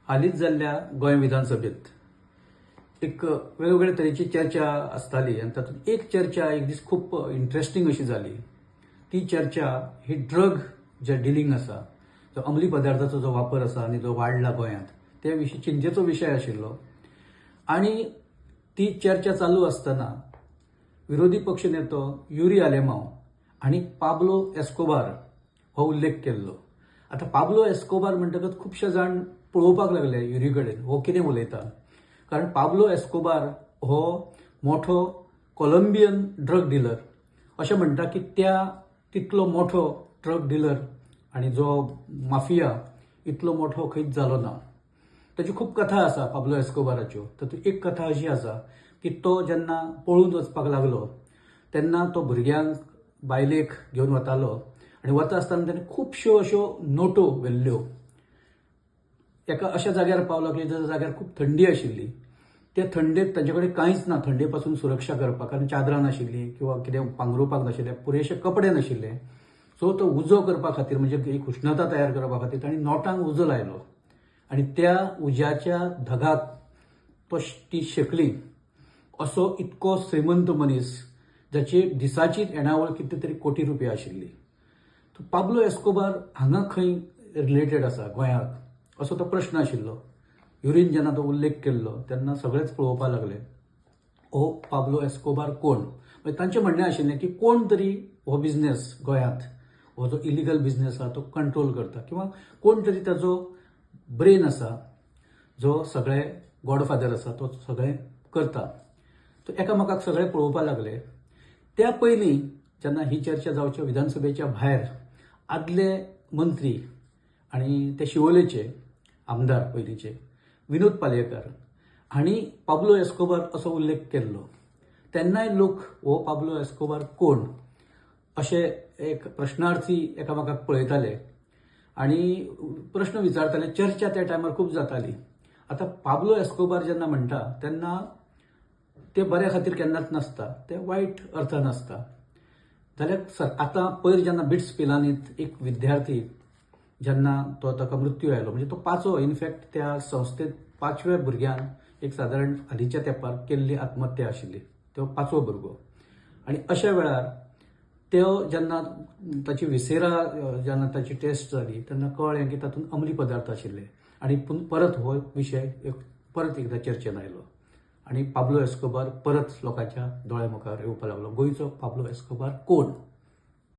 हालींच जाल्ल्या गोंय विधानसभेत एक वेगवेगळ्या तरेची चर्चा आसताली आनी तातूंत एक चर्चा एक दीस खूब इंट्रस्टिंग अशी जाली. ती चर्चा ही ड्रग जे डिलिंग आसा, जो अंमली पदार्थाचो जो वापर आसा आनी जो वाडला गोंयांत, त्या विशीं चिंतेचो विशय आशिल्लो. आनी ती चर्चा चालू आसतना विरोधी पक्षनेतो युरी आलेमांव हांणी पाब्लो एस्कोबार हो उल्लेख केल्लो. आतां पाब्लो एस्कोबार म्हणटकच खुबशे जाण पळोवपाक लागले युरी कडेन हो कितें उलयता. कारण पाब्लो एस्कोबार हो मोठो कोलंबियन ड्रग डिलर. अशें म्हणटा की तितलो मोठो ड्रग डिलर आनी जो माफिया इतलो मोठो खंयच जालो ना. ताची खूब कथा आसा पाब्लो एस्कोबाराच्यो. तातूंत एक कथा अशी आसा की तो जेन्ना पळून वचपाक लागलो तेन्ना तो भुरग्यांक बायलेक घेवन वतालो आनी वता आसतना ताणें खुबश्यो अश्यो नोटो व्हेल्ल्यो. एका अशा जाग्यार पावलो की ज्या जाग्यार खूब थंडी आशिल्ली. त्या थंडेक तांचे कडेन कांयच ना थंडे पासून सुरक्षा करपाक, कारण चादरां नाशिल्लीं किंवा कितें पांघरुवपाक नाशिल्लें, पुरेशे कपडे नाशिल्ले. सो तो उजो करपा खातीर म्हणजे एक उश्णता तयार करपा खातीर तांणी नोटांक उजो लायलो आनी त्या उज्याच्या धगाक ती शेकली. असो इतको श्रीमंत मनीस जाची दिसाची येणावळ कितें तरी कोटी रुपया आशिल्ली. पाब्लो एस्कोबार हांगा खंय रिलेटेड आसा गोंयांत असो तो प्रश्न आशिल्लो. युरीन जेन्ना तो उल्लेख केल्लो तेन्ना सगळेच पळोवपाक लागले हो पाब्लो एस्कोबार कोण. तांचें म्हणणें आशिल्लें की कोण तरी हो बिझनेस गोंयांत हो जो इलिगल बिझनेस आसा तो कंट्रोल करता किंवा कोण तरी ताजो ब्रेन आसा जो सगळे गॉडफादर आसा तो सगळें करता. तो एकामेकाक सगळे पळोवपाक लागले. त्या पयलीं जेन्ना ही चर्चा जावच्या विधानसभेच्या भायर आदले मंत्री आनी ते शिवोलेचे आमदार पयलींचे विनोद पालयेकर हांणी पाब्लो एस्कोबार असो उल्लेख केल्लो. तेन्नाय लोक हो पाब्लो एस्कोबार कोण अशे एक प्रश्नार्थी एकामेकाक पळयताले आनी प्रश्न विचारताले. चर्चा त्या टायमार खूब जाताली. आतां पाब्लो एस्कोबार जेन्ना म्हणटा तेन्ना ते बऱ्या खातीर केन्नाच नासता, ते वायट अर्थान आसता. जाल्यार आतां पयर जेन्ना बिट्स पिलानीत एक विद्यार्थी जेन्ना ताका मृत्यू आयलो, म्हणजे तो पांचवो इनफॅक्ट त्या संस्थेत 5व्या भुरग्यान एक सादारण हालींच्या तेंपार केल्ली आत्महत्या आशिल्ली. तो 5वो भुरगो. आनी अशा वेळार तो जेन्ना ताची विसेरा जेन्ना ताची टेस्ट जाली तेन्ना कळ्ळें की तातूंत अंमली पदार्थ आशिल्ले आनी परत हो विशय परत एकदा चर्चेन आयलो आनी पाब्लो एस्कोबार परत लोकांच्या दोळ्या मुखार येवपाक लागलो. गोंयचो पाब्लो एस्कोबार कोण.